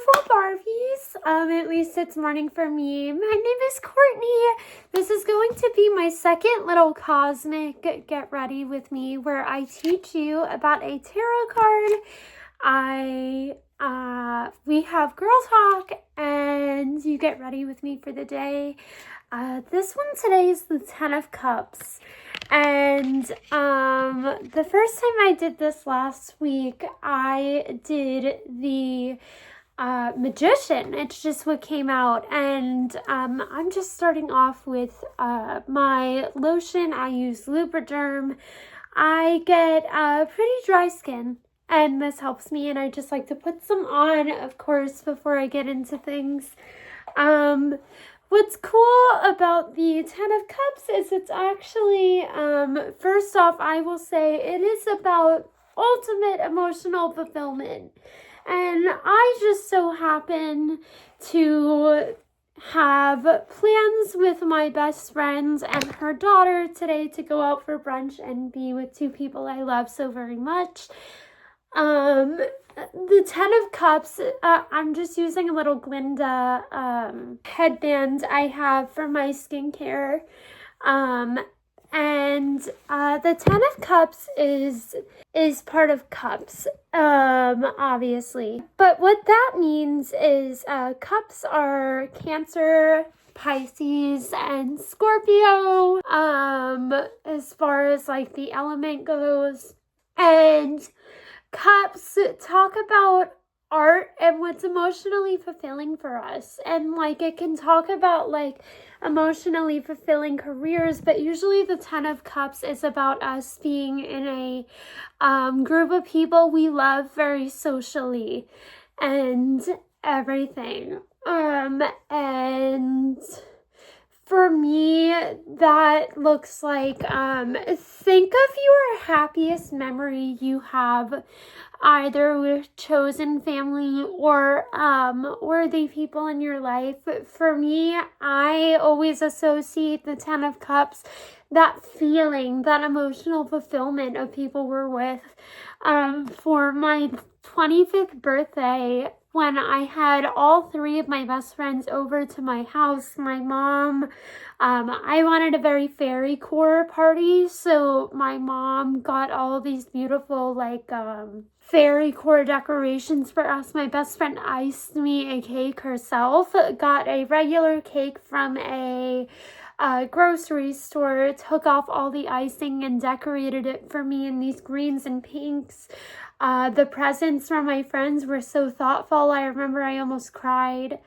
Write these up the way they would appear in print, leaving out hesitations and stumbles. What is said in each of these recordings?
beautiful Barbies. At least it's morning for me. My name is Courtney. This is going to be my second little cosmic get ready with me where I teach you about a tarot card. We have girl talk and you get ready with me for the day. This one today is the 10 of Cups. And the first time I did this last week, I did the Magician. It's just what came out. And I'm just starting off with my lotion. I use Lubriderm. I get pretty dry skin, and this helps me, and I just like to put some on, of course, before I get into things. What's cool about the 10 of Cups is it's actually, first off, I will say it is about ultimate emotional fulfillment. And I just so happen to have plans with my best friend and her daughter today to go out for brunch and be with two people I love so very much. The 10 of Cups, I'm just using a little Glinda headband I have for my skincare. And the 10 of Cups is part of Cups, obviously. But what that means is Cups are Cancer, Pisces, and Scorpio, as far as like the element goes. And Cups talk about art and what's emotionally fulfilling for us. And like it can talk about like emotionally fulfilling careers, but usually the 10 of Cups is about us being in a group of people we love very socially and everything. And for me, that looks like, think of your happiest memory you have, either with chosen family or worthy people in your life. For me, I always associate the 10 of Cups, that feeling, that emotional fulfillment of people we're with. For my 25th birthday, when I had all three of my best friends over to my house, my mom, I wanted a very fairy core party, so my mom got all these beautiful, like, fairy core decorations for us. My best friend iced me a cake herself, got a regular cake from a grocery store, took off all the icing and decorated it for me in these greens and pinks. The presents from my friends were so thoughtful. I remember I almost cried.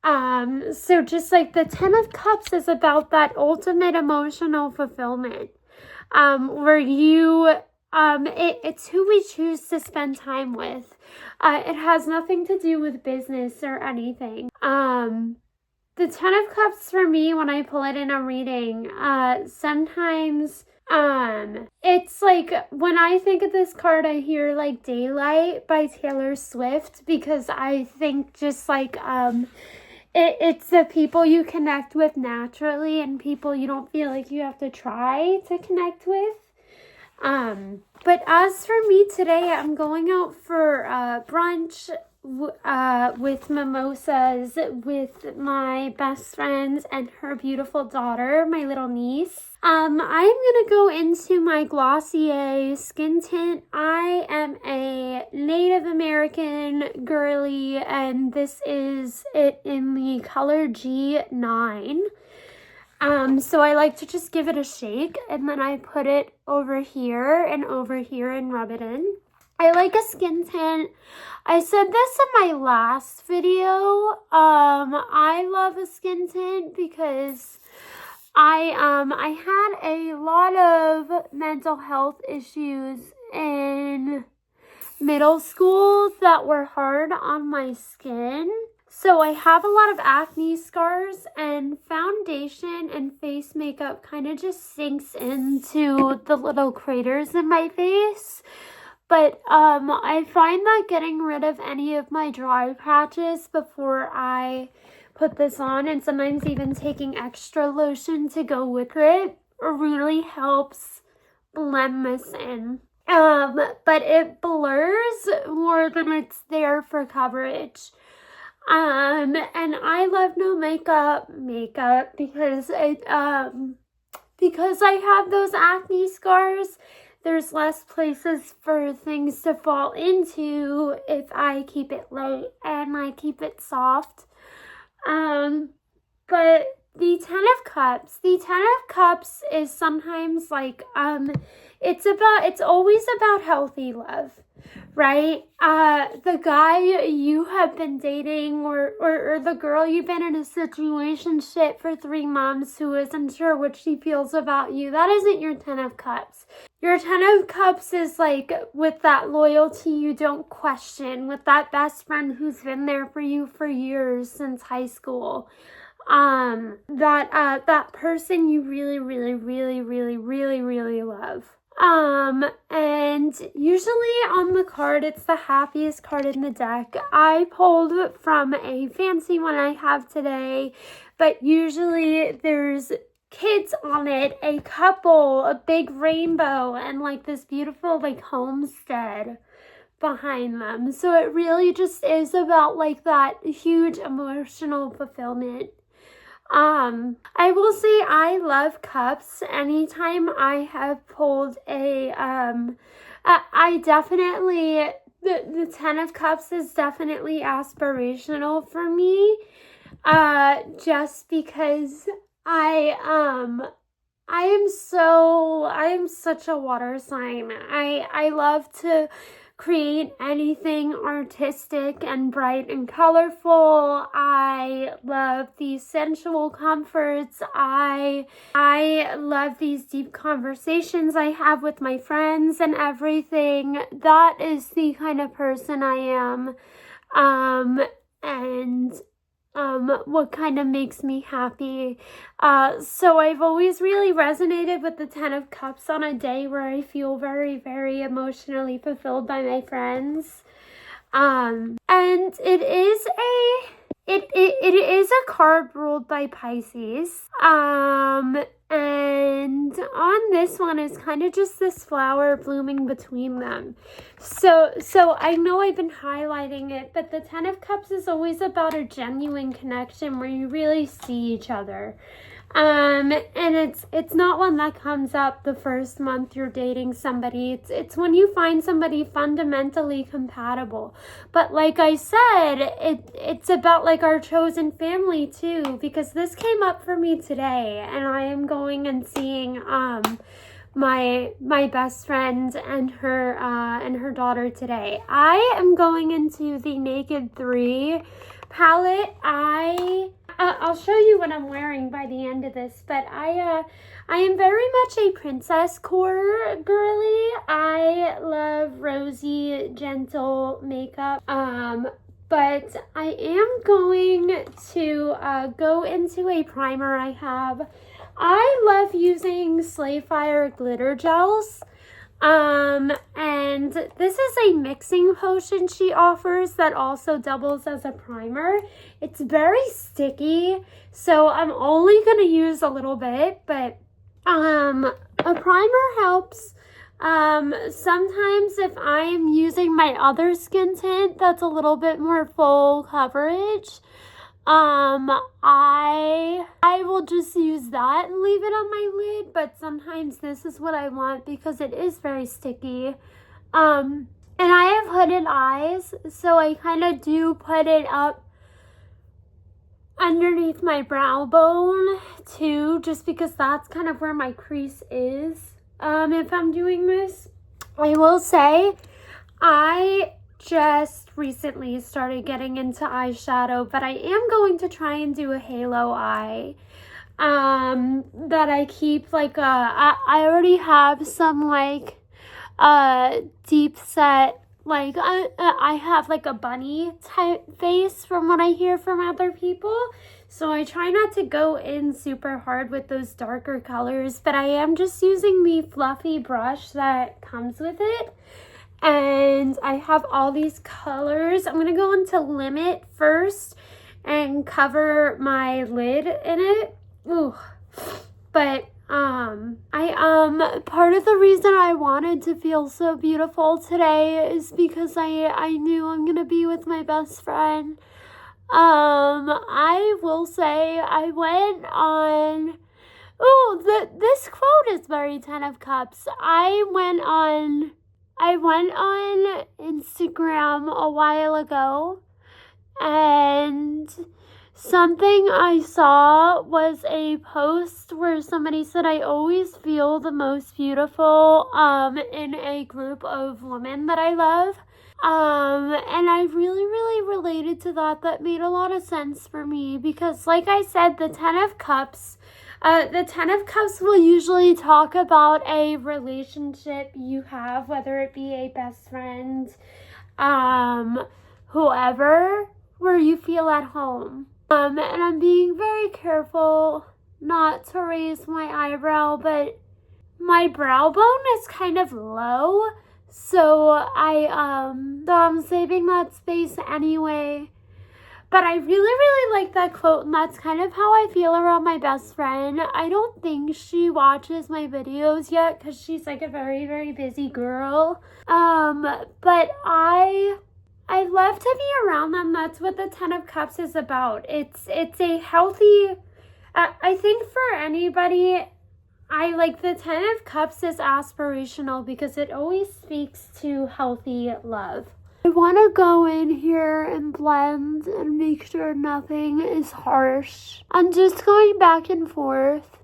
So just like the 10 of Cups is about that ultimate emotional fulfillment, where you, it's who we choose to spend time with. It has nothing to do with business or anything. The 10 of Cups for me, when I pull it in a reading, sometimes, it's like, when I think of this card, I hear like Daylight by Taylor Swift, because I think just like, it's the people you connect with naturally and people you don't feel like you have to try to connect with. But as for me today, I'm going out for brunch with mimosas with my best friend and her beautiful daughter, my little niece. I'm gonna go into my Glossier skin tint. I am a Native American girly, and this is it in the color G9. So I like to just give it a shake, and then I put it over here and rub it in. I like a skin tint. I said this in my last video. I love a skin tint because I had a lot of mental health issues in middle school that were hard on my skin. So I have a lot of acne scars, and foundation and face makeup kind of just sinks into the little craters in my face. But I find that getting rid of any of my dry patches before I put this on, and sometimes even taking extra lotion to go with it, really helps blend this in. But it blurs more than it's there for coverage. And I love no makeup because because I have those acne scars, there's less places for things to fall into if I keep it light and I keep it soft. But the Ten of Cups is sometimes like, it's always about healthy love, right? The guy you have been dating or the girl you've been in a situationship for 3 months who isn't sure what she feels about you, that isn't your Ten of Cups. Your Ten of Cups is like with that loyalty you don't question, with that best friend who's been there for you for years since high school. That person you really, really, really, really, really, really love. And usually on the card, it's the happiest card in the deck. I pulled from a fancy one I have today, but usually there's kids on it, a couple, a big rainbow, and like this beautiful like homestead behind them. So it really just is about like that huge emotional fulfillment. I will say I love cups. Anytime I have pulled I definitely, the Ten of Cups is definitely aspirational for me, just because I am such a water sign. I love to create anything artistic and bright and colorful. I love these sensual comforts. I love these deep conversations I have with my friends and everything. That is the kind of person I am. What kind of makes me happy. So I've always really resonated with the Ten of Cups on a day where I feel very, very emotionally fulfilled by my friends. And it is a card ruled by Pisces. And on this one is kind of just this flower blooming between them. So I know I've been highlighting it, but the Ten of Cups is always about a genuine connection where you really see each other. And it's not one that comes up the first month you're dating somebody. It's when you find somebody fundamentally compatible. But like I said, it's about like our chosen family too, because this came up for me today, and I am going and seeing my best friend and her daughter today. I am going into the Naked 3 palette. I'll show you what I'm wearing by the end of this, but I am very much a princess core girly. I love rosy, gentle makeup. But I am going to go into a primer I have. I love using Slayfire glitter gels. And this is a mixing potion she offers that also doubles as a primer. It's very sticky, so I'm only going to use a little bit, but a primer helps. Sometimes if I am using my other skin tint that's a little bit more full coverage, I will just use that and leave it on my lid, but sometimes this is what I want because it is very sticky. And I have hooded eyes, so I kind of do put it up underneath my brow bone too, just because that's kind of where my crease is. If I'm doing this, I will say I just recently started getting into eyeshadow, but I am going to try and do a halo eye that I keep like I already have some like deep set, like I have like a bunny type face from what I hear from other people, so I try not to go in super hard with those darker colors, but I am just using the fluffy brush that comes with it. And I have all these colors. I'm going to go into Limit first and cover my lid in it. Ooh. But part of the reason I wanted to feel so beautiful today is because I knew I'm going to be with my best friend. I will say I went on, this quote is very Ten of Cups. I went on Instagram a while ago, and something I saw was a post where somebody said, I always feel the most beautiful in a group of women that I love. And I really, really related to that. That made a lot of sense for me because, like I said, the Ten of Cups will usually talk about a relationship you have, whether it be a best friend, whoever, where you feel at home. And I'm being very careful not to raise my eyebrow, but my brow bone is kind of low. So I'm saving that space anyway. But I really, really like that quote, and that's kind of how I feel around my best friend. I don't think she watches my videos yet because she's like a very, very busy girl. But I love to be around them. That's what the Ten of Cups is about. It's a healthy, I think for anybody, I like the Ten of Cups is aspirational because it always speaks to healthy love. I want to go in here and blend and make sure nothing is harsh. I'm just going back and forth.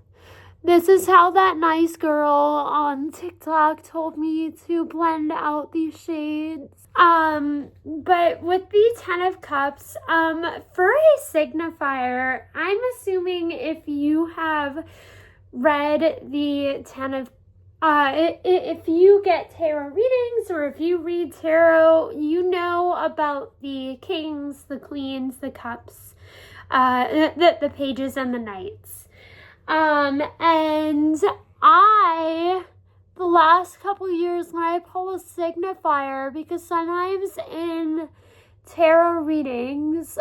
This is how that nice girl on TikTok told me to blend out these shades. But with the Ten of Cups, for a signifier, I'm assuming if you have read the Ten of if you get tarot readings or if you read tarot, you know about the kings, the queens, the cups, the pages, and the knights. And the last couple years when I pull a signifier, because sometimes in tarot readings,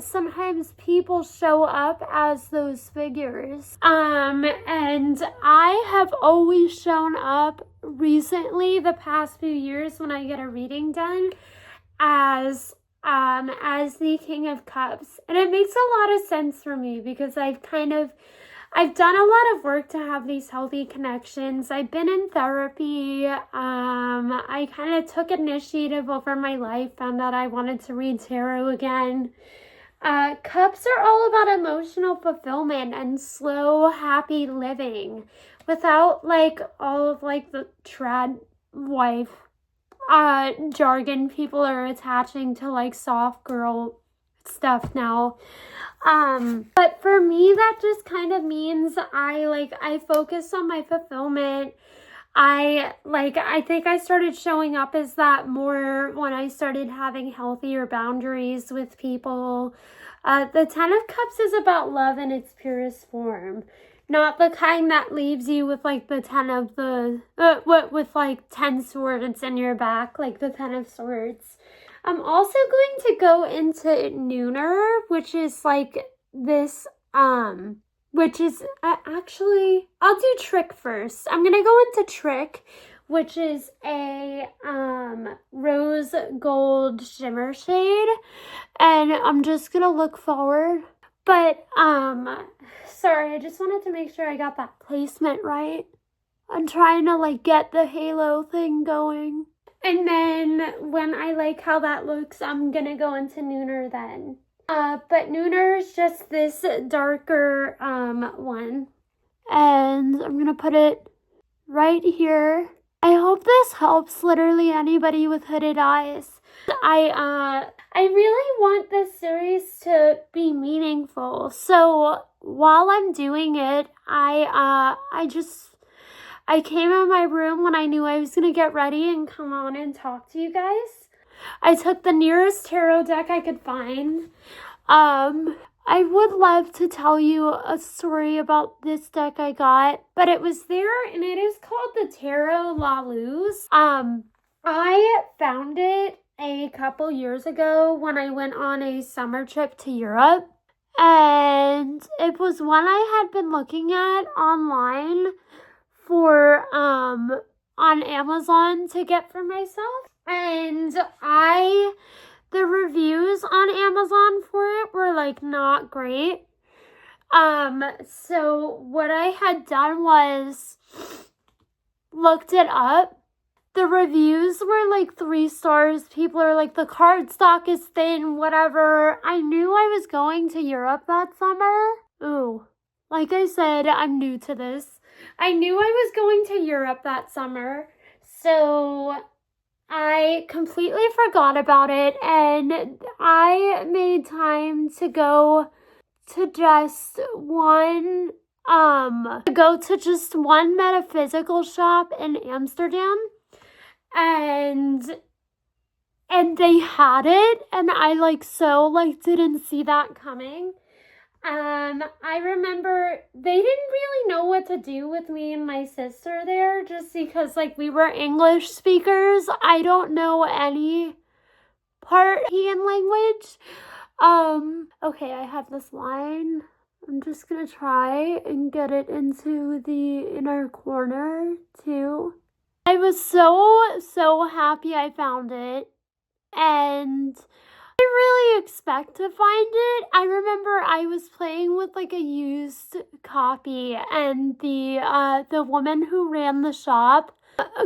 sometimes people show up as those figures. And I have always shown up recently, the past few years when I get a reading done, as the King of Cups. And it makes a lot of sense for me because I've done a lot of work to have these healthy connections. I've been in therapy. I kind of took initiative over my life, found out I wanted to read tarot again. Cups are all about emotional fulfillment and slow, happy living without like all of like the trad wife jargon people are attaching to like soft girl stuff now. But for me, that just kind of means I focus on my fulfillment. I think I started showing up as that more when I started having healthier boundaries with people. The Ten of Cups is about love in its purest form. Not the kind that leaves you with like the 10 of the, with like 10 swords in your back, like the 10 of Swords. I'm also going to go into Nooner, which is like this, which is actually, I'll do Trick first. I'm going to go into Trick, which is a rose gold shimmer shade. And I'm just going to look forward. But, sorry, I just wanted to make sure I got that placement right. I'm trying to like get the halo thing going. And then when I like how that looks, I'm going to go into Nooner then. But Nooner is just this darker one. And I'm going to put it right here. I hope this helps literally anybody with hooded eyes. I really want this series to be meaningful. So while I'm doing it, I came in my room when I knew I was going to get ready and come on and talk to you guys. I took the nearest tarot deck I could find. I would love to tell you a story about this deck I got, but it was there and it is called the Tarot La Luz. I found it a couple years ago when I went on a summer trip to Europe, and it was one I had been looking at online for on Amazon to get for myself, and the reviews on Amazon for it were like not great. So what I had done was looked it up. The reviews were like 3 stars. People are like, the cardstock is thin, whatever. I knew I was going to Europe that summer. Ooh, like I said, I'm new to this. I knew I was going to Europe that summer, so I completely forgot about it, and I made time to go to just one metaphysical shop in Amsterdam, and they had it, and I didn't see that coming. I remember they didn't really know what to do with me and my sister there, just because we were English speakers. I don't know any European language. Okay, I have this line. I'm just gonna try and get it into the inner corner too. I was so happy I found it, and I didn't really expect to find it. I remember I was playing with a used copy, and the woman who ran the shop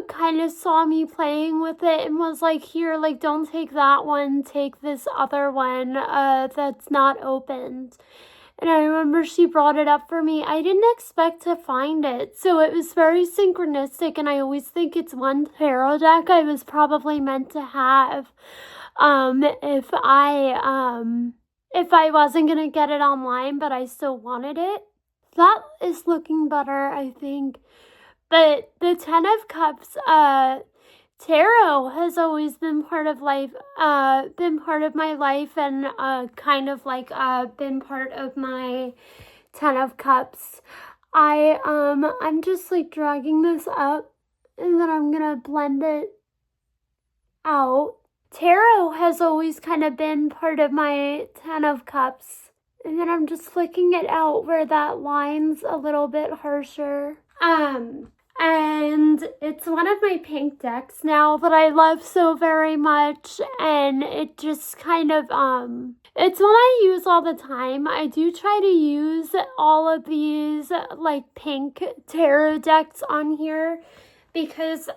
kind of saw me playing with it and was like, here, don't take that one, take this other one that's not opened. And I remember she brought it up for me. I didn't expect to find it, so it was very synchronistic, and I always think it's one tarot deck I was probably meant to have. If I wasn't gonna get it online, but I still wanted it. That is looking better, I think. But the 10 of Cups, tarot has always been part of my life, and been part of my 10 of Cups. I'm just dragging this up, and then I'm gonna blend it out. Tarot has always kind of been part of my 10 of Cups, and then I'm just flicking it out where that line's a little bit harsher. And it's one of my pink decks now that I love so very much, and it just kind of, it's one I use all the time. I do try to use all of these, pink tarot decks on here, because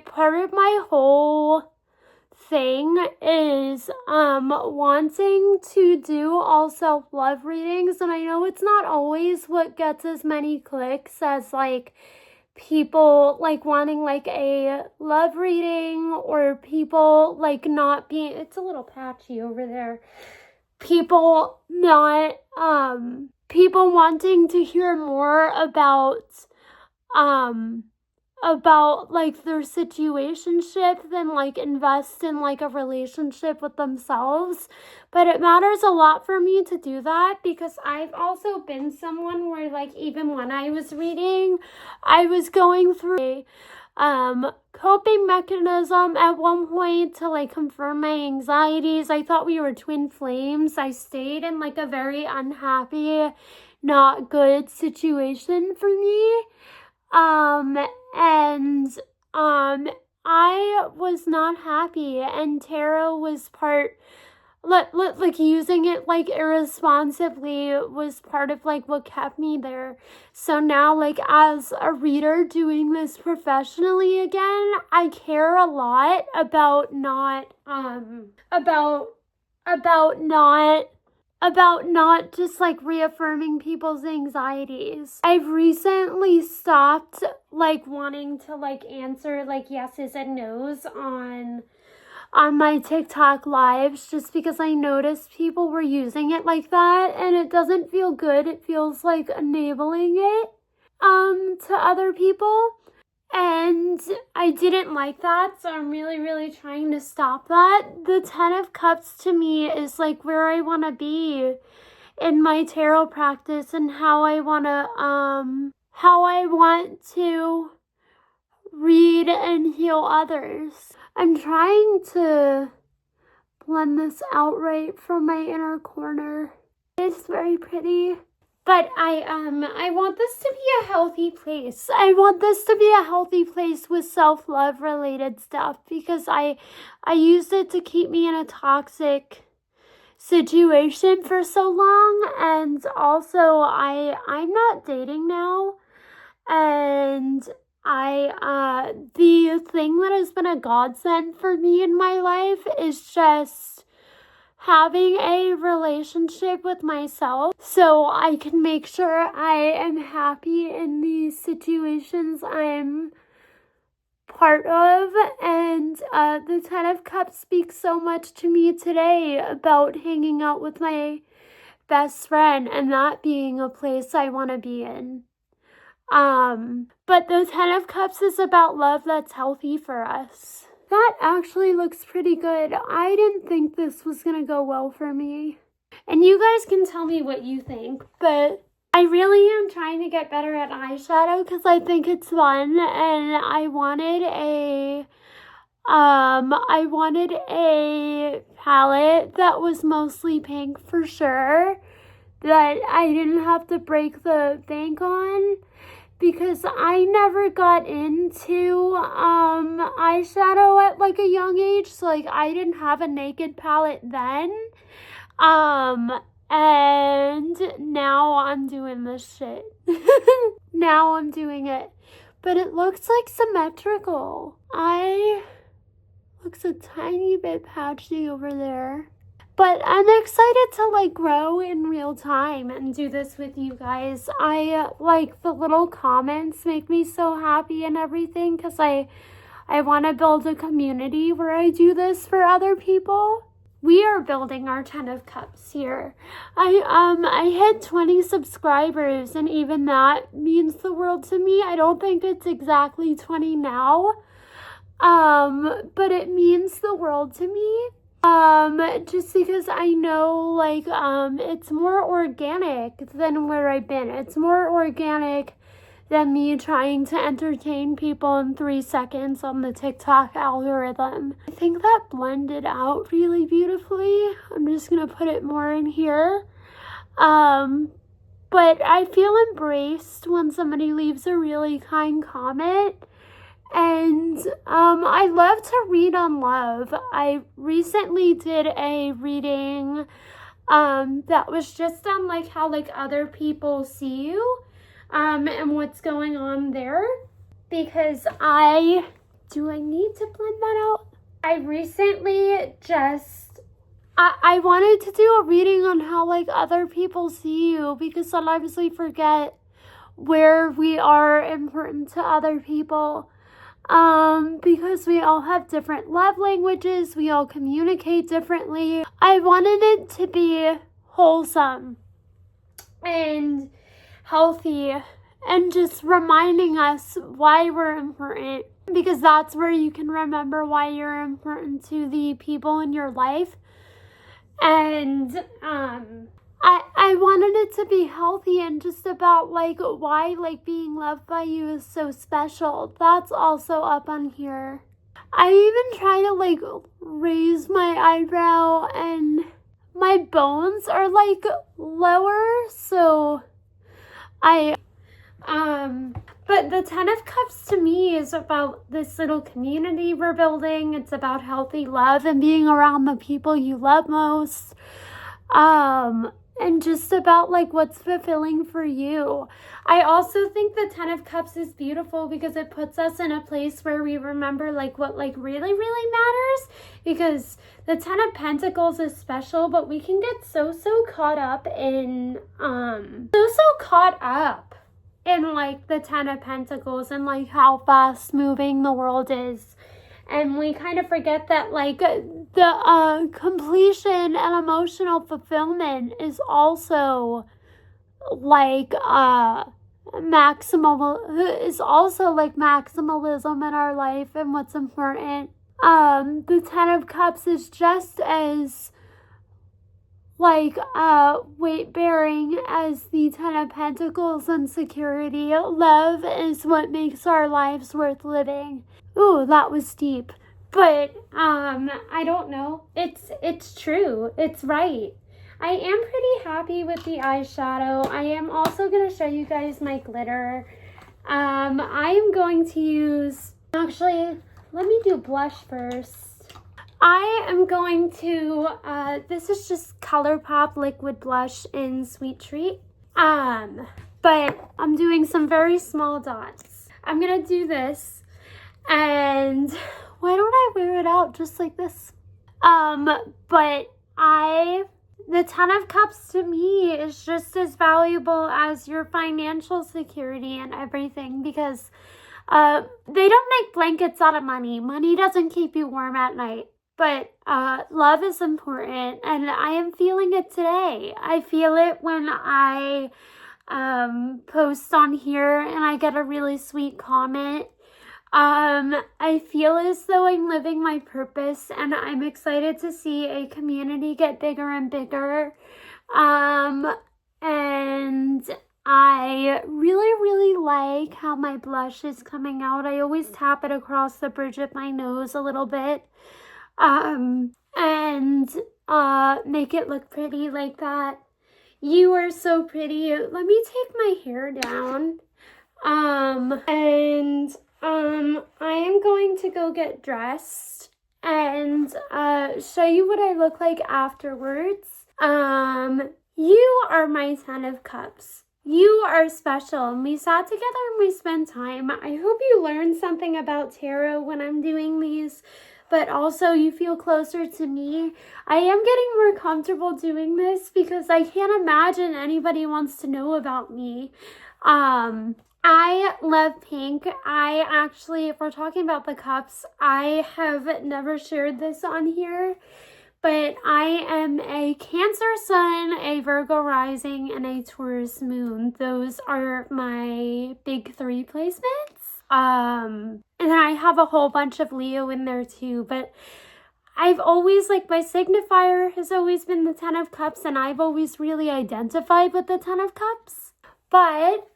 part of my whole thing is, wanting to do all self-love readings, and I know it's not always what gets as many clicks as, people wanting a love reading, or people not being, it's a little patchy over there, people not people wanting to hear more about their situationship than invest in a relationship with themselves. But it matters a lot for me to do that, because I've also been someone where even when I was reading, I was going through a coping mechanism at one point to confirm my anxieties. I thought we were twin flames. I stayed in a very unhappy, not good situation for me. I was not happy, and tarot was part, using it irresponsibly was part of what kept me there. So now as a reader doing this professionally again, I care a lot about not just reaffirming people's anxieties. I've recently stopped wanting to answer yeses and nos on my TikTok lives, just because I noticed people were using it like that, and it doesn't feel good. It feels enabling it to other people, and I didn't like that, so I'm really trying to stop that. The 10 of Cups to me is where I want to be in my tarot practice, and how I want to read and heal others. I'm trying to blend this out right from my inner corner. It's very pretty. But I want this to be a healthy place. I want this to be a healthy place with self-love related stuff, because I used it to keep me in a toxic situation for so long. And also I'm not dating now, and the thing that has been a godsend for me in my life is just having a relationship with myself, so I can make sure I am happy in these situations I'm part of. And the Ten of Cups speaks so much to me today about hanging out with my best friend and that being a place I want to be in. But the Ten of Cups is about love that's healthy for us. That actually looks pretty good. I didn't think this was gonna go well for me. And you guys can tell me what you think, but I really am trying to get better at eyeshadow because I think it's fun, and I wanted a palette that was mostly pink for sure, that I didn't have to break the bank on, because I never got into eyeshadow at like a young age. So like I didn't have a naked palette then. And now I'm doing this shit. Now I'm doing it. But it looks like symmetrical. Looks a tiny bit patchy over there. But I'm excited to like grow in real time and do this with you guys. I like the little comments make me so happy and everything, because I want to build a community where I do this for other people. We are building our 10 of Cups here. I hit 20 subscribers, and even that means the world to me. I don't think it's exactly 20 now, but it means the world to me. Just because I know, like, it's more organic than where I've been. It's more organic than me trying to entertain people in 3 seconds on the TikTok algorithm. I think that blended out really beautifully. I'm just gonna put it more in here. But I feel embraced when somebody leaves a really kind comment. And I love to read on love. I recently did a reading that was just on like how like other people see you and what's going on there, because do I need to blend that out? I recently just I wanted to do a reading on how like other people see you, because sometimes we forget where we are important to other people. Because we all have different love languages, we all communicate differently. I wanted it to be wholesome and healthy, and just reminding us why we're important, because that's where you can remember why you're important to the people in your life. And I wanted it to be healthy and just about like why like being loved by you is so special. That's also up on here. I even try to like raise my eyebrow, and my bones are like lower, so but the 10 of Cups to me is about this little community we're building. It's about healthy love and being around the people you love most. And just about like what's fulfilling for you. I also think the 10 of Cups is beautiful because it puts us in a place where we remember like what like really, really matters, because the 10 of Pentacles is special, but we can get so caught up in like the 10 of Pentacles and like how fast moving the world is. And we kind of forget that like the completion and emotional fulfillment is also like maximalism in our life and what's important. The 10 of Cups is just as like weight bearing as the 10 of Pentacles and security. Love is what makes our lives worth living. Ooh, that was deep. But I don't know. It's true. It's right. I am pretty happy with the eyeshadow. I am also going to show you guys my glitter. I am going to use, actually, let me do blush first. I am going to, this is just ColourPop liquid blush in Sweet Treat. But I'm doing some very small dots. I'm going to do this, and why don't I wear it out just like this? But the 10 of Cups to me is just as valuable as your financial security and everything, because they don't make blankets out of money. Money doesn't keep you warm at night, but love is important, and I am feeling it today. I feel it when I post on here and I get a really sweet comment. I feel as though I'm living my purpose, and I'm excited to see a community get bigger and bigger. And I really like how my blush is coming out. I always tap it across the bridge of my nose a little bit, and make it look pretty like that. You are so pretty. Let me take my hair down. I am going to go get dressed and show you what I look like afterwards. You are my 10 of Cups. You are special, and we sat together and we spent time. I hope you learned something about tarot when I'm doing these, but also you feel closer to me. I am getting more comfortable doing this because I can't imagine anybody wants to know about me. I love pink. I actually, if we're talking about the cups, I have never shared this on here, but I am a Cancer Sun, a Virgo Rising, and a Taurus Moon. Those are my big 3 placements. And then I have a whole bunch of Leo in there too, but I've always, like, my signifier has always been the 10 of Cups, and I've always really identified with the 10 of Cups. But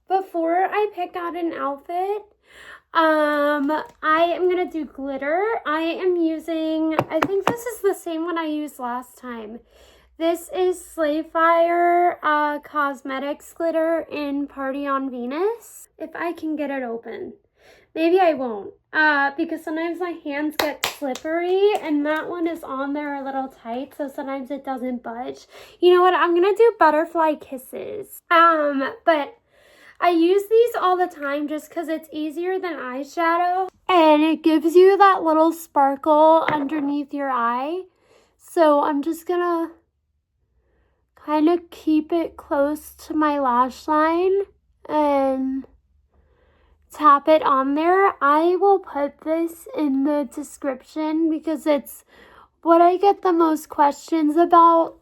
before I pick out an outfit, I am going to do glitter. I am using, I think this is the same one I used last time. This is Slayfire Cosmetics glitter in Party on Venus. If I can get it open. Maybe I won't, because sometimes my hands get slippery, and that one is on there a little tight, so sometimes it doesn't budge. You know what? I'm going to do Butterfly Kisses. But I use these all the time just because it's easier than eyeshadow, and it gives you that little sparkle underneath your eye. So I'm just gonna kind of keep it close to my lash line and tap it on there. I will put this in the description because it's what I get the most questions about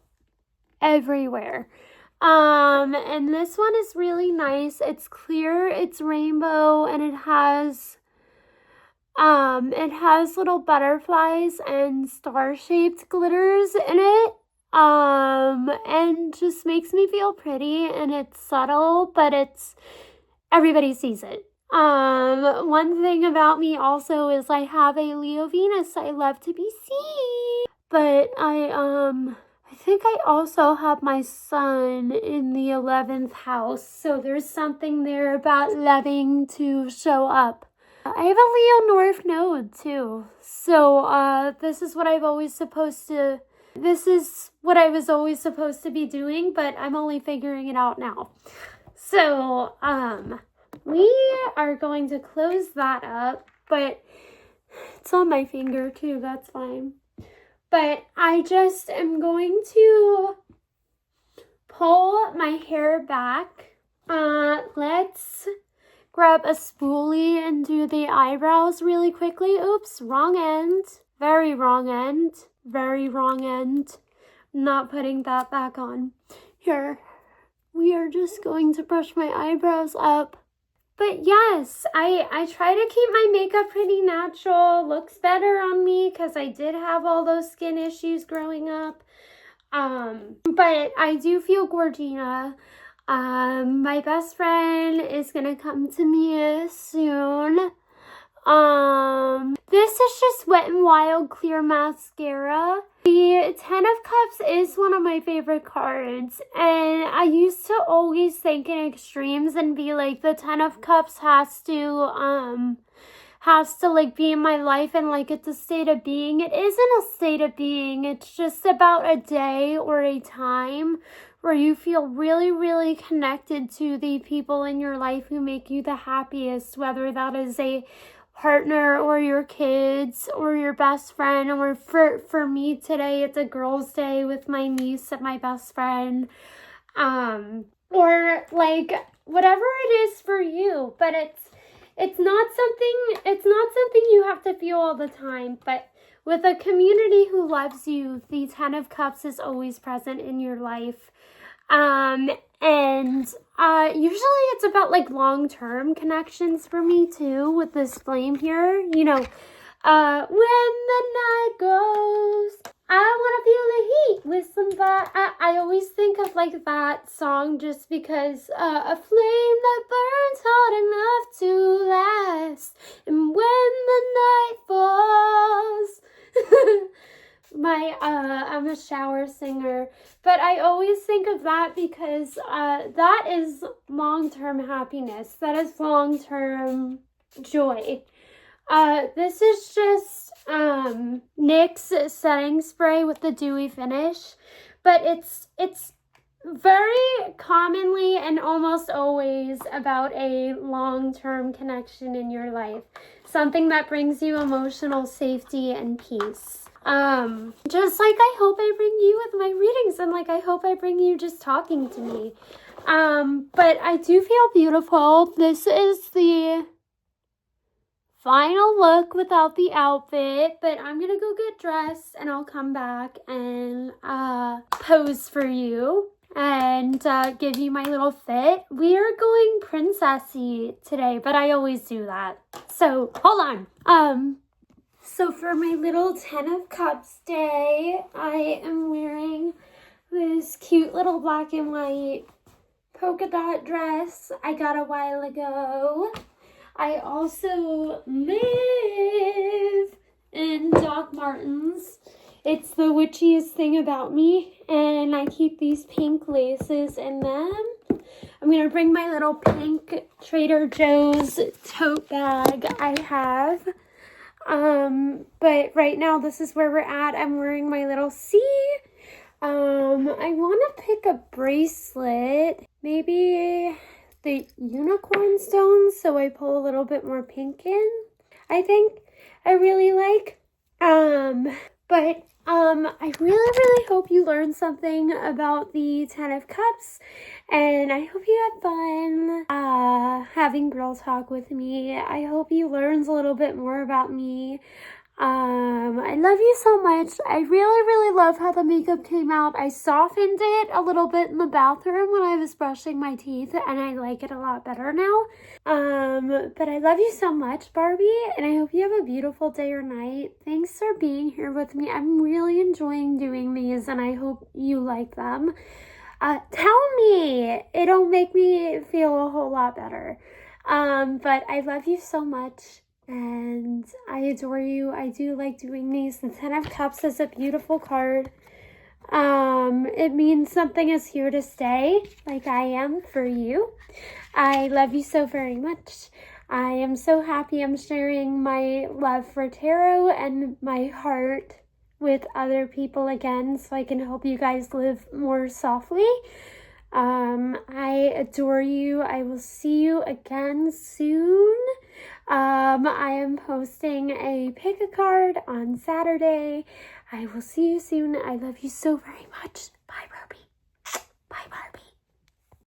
everywhere. And this one is really nice. It's clear, it's rainbow, and it has little butterflies and star-shaped glitters in it. And just makes me feel pretty, and it's subtle, but everybody sees it. One thing about me also is I have a Leo Venus. I love to be seen, but I think I also have my sun in the 11th house, so there's something there about loving to show up. I have a Leo North node too, so this is what I was always supposed to be doing, but I'm only figuring it out now. So we are going to close that up, but it's on my finger too, that's fine. But I just am going to pull my hair back. Let's grab a spoolie and do the eyebrows really quickly. Oops, wrong end. Very wrong end. Very wrong end. Not putting that back on. Here, we are just going to brush my eyebrows up. But yes, I try to keep my makeup pretty natural. Looks better on me because I did have all those skin issues growing up. But I do feel Gorgina. My best friend is gonna come to me soon. This is just what Wet n Wild Clear Mascara. The Ten of Cups is one of my favorite cards, and I used to always think in extremes and be like, the Ten of Cups has to like be in my life and like it's a state of being. It isn't a state of being. It's just about a day or a time where you feel really, really connected to the people in your life who make you the happiest, whether that is a partner or your kids or your best friend, or for me today, it's a girls' day with my niece and my best friend, or like whatever it is for you, but it's not something you have to feel all the time. But with a community who loves you, the Ten of Cups is always present in your life. Usually it's about like long-term connections for me too, with this flame here, you know, when the night goes, I want to feel the heat with somebody. I always think of like that song just because, a flame that burns hot enough to last, and when the night falls. I'm a shower singer, but I always think of that because that is long-term happiness. That is long-term joy. This is just NYX setting spray with the dewy finish, but it's very commonly and almost always about a long-term connection in your life, something that brings you emotional safety and peace. Just like I hope I bring you with my readings, and like I hope I bring you just talking to me. But I do feel beautiful. This is the final look without the outfit, but I'm gonna go get dressed and I'll come back and pose for you and give you my little fit. We are going princessy today, but I always do that. So hold on. So for my little Ten of Cups day, I am wearing this cute little black and white polka dot dress I got a while ago. I also live in Doc Martens. It's the witchiest thing about me, and I keep these pink laces in them. I'm going to bring my little pink Trader Joe's tote bag I have. But right now this is where we're at. I'm wearing my little C. I want to pick a bracelet, maybe the unicorn stones, so I pull a little bit more pink in. I think I really like, I really hope you learned something about the Ten of Cups, and I hope you had fun having girl talk with me. I hope you learned a little bit more about me. I love you so much. I really love how the makeup came out. I softened it a little bit in the bathroom when I was brushing my teeth, and I like it a lot better now. But I love you so much, Barbie, and I hope you have a beautiful day or night. Thanks for being here with me. I'm really enjoying doing these, and I hope you like them. Tell me. It'll make me feel a whole lot better. But I love you so much. And I adore you. I do like doing these. The Ten of Cups is a beautiful card. It means something is here to stay, like I am for you. I love you so very much. I am so happy I'm sharing my love for tarot and my heart with other people again, so I can help you guys live more softly. I adore you. I will see you again soon. I am posting a pick a card on Saturday. I will see you soon. I love you so very much.